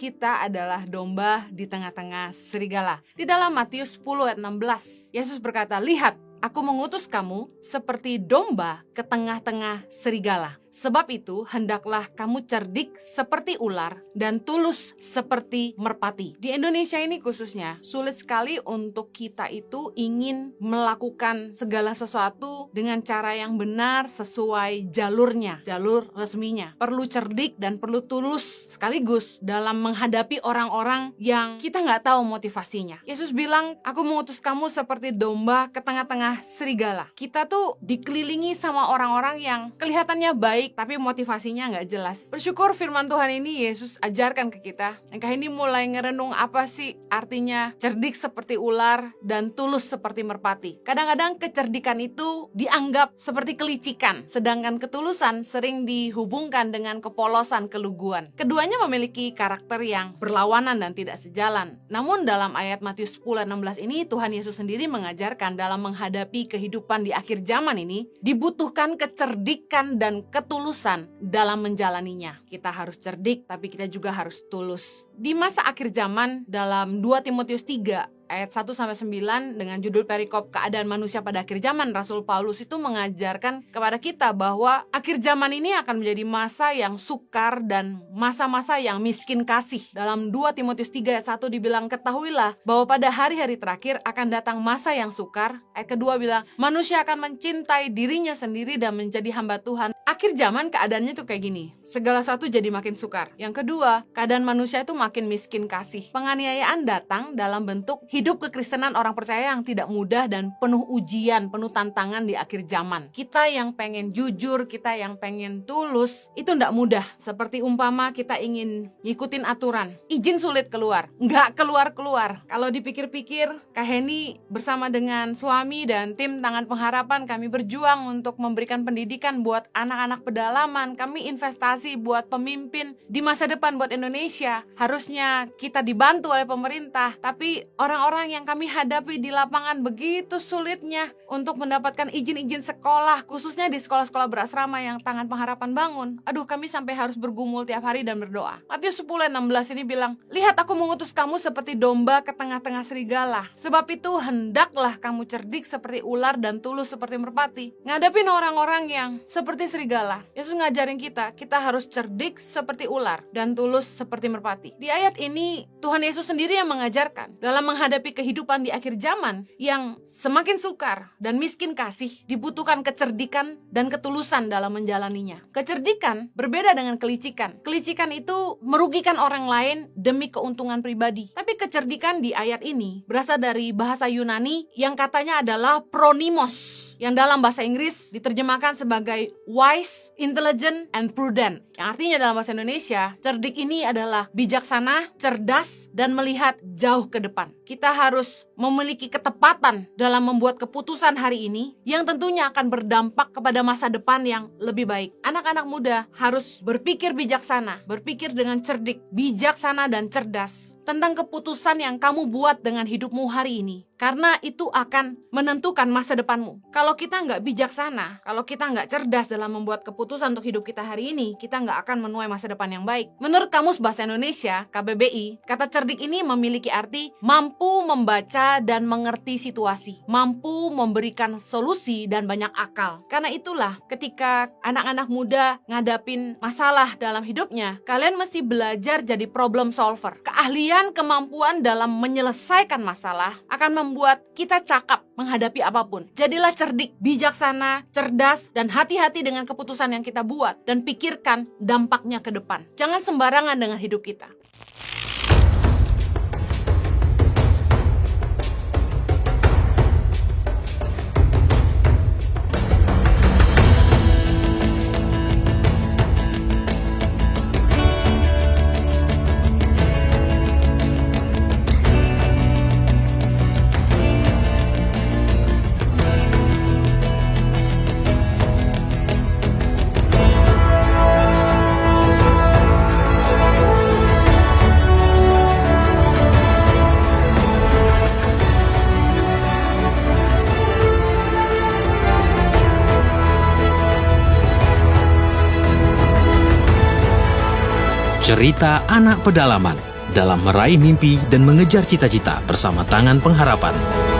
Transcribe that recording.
kita adalah domba di tengah-tengah serigala. Di dalam Matius 10 ayat 16, Yesus berkata, "Lihat, aku mengutus kamu seperti domba ke tengah-tengah serigala. Sebab itu, hendaklah kamu cerdik seperti ular dan tulus seperti merpati." Di Indonesia ini khususnya, sulit sekali untuk kita itu ingin melakukan segala sesuatu dengan cara yang benar sesuai jalurnya, jalur resminya. Perlu cerdik dan perlu tulus sekaligus dalam menghadapi orang-orang yang kita nggak tahu motivasinya. Yesus bilang, "Aku mengutus kamu seperti domba ke tengah-tengah serigala." Kita tuh dikelilingi sama orang-orang yang kelihatannya baik, tapi motivasinya nggak jelas. Bersyukur firman Tuhan ini Yesus ajarkan ke kita. Engkau ini mulai ngerenung apa sih artinya cerdik seperti ular dan tulus seperti merpati. Kadang-kadang kecerdikan itu dianggap seperti kelicikan, sedangkan ketulusan sering dihubungkan dengan kepolosan, keluguan. Keduanya memiliki karakter yang berlawanan dan tidak sejalan. Namun dalam ayat Matius 10 ayat 16 ini, Tuhan Yesus sendiri mengajarkan dalam menghadapi kehidupan di akhir zaman ini, dibutuhkan kecerdikan dan ketulusan dalam menjalaninya. Kita harus cerdik, tapi kita juga harus tulus. Di masa akhir zaman, dalam 2 Timotius 3 ayat 1-9 dengan judul perikop keadaan manusia pada akhir zaman, Rasul Paulus itu mengajarkan kepada kita bahwa akhir zaman ini akan menjadi masa yang sukar dan masa-masa yang miskin kasih. Dalam 2 Timotius 3 ayat 1 dibilang, "Ketahuilah bahwa pada hari-hari terakhir akan datang masa yang sukar." Ayat kedua bilang, "Manusia akan mencintai dirinya sendiri dan menjadi hamba Tuhan." Akhir zaman keadaannya tuh kayak gini, segala sesuatu jadi makin sukar. Yang kedua, keadaan manusia itu makin miskin kasih. Penganiayaan datang dalam bentuk hidup kekristenan orang percaya yang tidak mudah dan penuh ujian, penuh tantangan di akhir zaman. Kita yang pengen jujur, kita yang pengen tulus, itu tidak mudah. Seperti umpama kita ingin ngikutin aturan, izin sulit keluar, nggak keluar-keluar. Kalau dipikir-pikir, Kak Heni bersama dengan suami dan tim Tangan Pengharapan, kami berjuang untuk memberikan pendidikan buat anak-anak pedalaman. Kami investasi buat pemimpin di masa depan buat Indonesia. Harusnya kita dibantu oleh pemerintah, tapi orang-orang yang kami hadapi di lapangan begitu sulitnya untuk mendapatkan izin-izin sekolah, khususnya di sekolah-sekolah berasrama yang Tangan Pengharapan bangun. Aduh, kami sampai harus bergumul tiap hari dan berdoa. Matius 10 ayat 16 ini bilang, "Lihat, aku mengutus kamu seperti domba ke tengah-tengah serigala. Sebab itu hendaklah kamu cerdik seperti ular dan tulus seperti merpati." Ngadepin orang-orang yang seperti serigala, Yesus ngajarin kita harus cerdik seperti ular dan tulus seperti merpati. Di ayat ini Tuhan Yesus sendiri yang mengajarkan dalam menghadapi kehidupan di akhir zaman yang semakin sukar dan miskin kasih, dibutuhkan kecerdikan dan ketulusan dalam menjalaninya. Kecerdikan berbeda dengan kelicikan. Kelicikan itu merugikan orang lain demi keuntungan pribadi. Tapi kecerdikan di ayat ini berasal dari bahasa Yunani yang katanya adalah phronimos, yang dalam bahasa Inggris diterjemahkan sebagai wise, intelligent, and prudent. Yang artinya dalam bahasa Indonesia, cerdik ini adalah bijaksana, cerdas, dan melihat jauh ke depan. Kita harus memiliki ketepatan dalam membuat keputusan hari ini yang tentunya akan berdampak kepada masa depan yang lebih baik. Anak-anak muda harus berpikir bijaksana, berpikir dengan cerdik, bijaksana dan cerdas tentang keputusan yang kamu buat dengan hidupmu hari ini. Karena itu akan menentukan masa depanmu. Kalau kita nggak bijaksana, kalau kita nggak cerdas dalam membuat keputusan untuk hidup kita hari ini, kita nggak akan menuai masa depan yang baik. Menurut Kamus Bahasa Indonesia, KBBI, kata cerdik ini memiliki arti mampu membaca dan mengerti situasi, mampu memberikan solusi dan banyak akal. Karena itulah ketika anak-anak muda ngadapin masalah dalam hidupnya, kalian mesti belajar jadi problem solver. Keahlian, kemampuan dalam menyelesaikan masalah akan membuat kita cakap menghadapi apapun. Jadilah cerdik, bijaksana, cerdas, dan hati-hati dengan keputusan yang kita buat dan pikirkan dampaknya ke depan. Jangan sembarangan dengan hidup kita. Cerita Anak Pedalaman dalam meraih mimpi dan mengejar cita-cita bersama Tangan Pengharapan.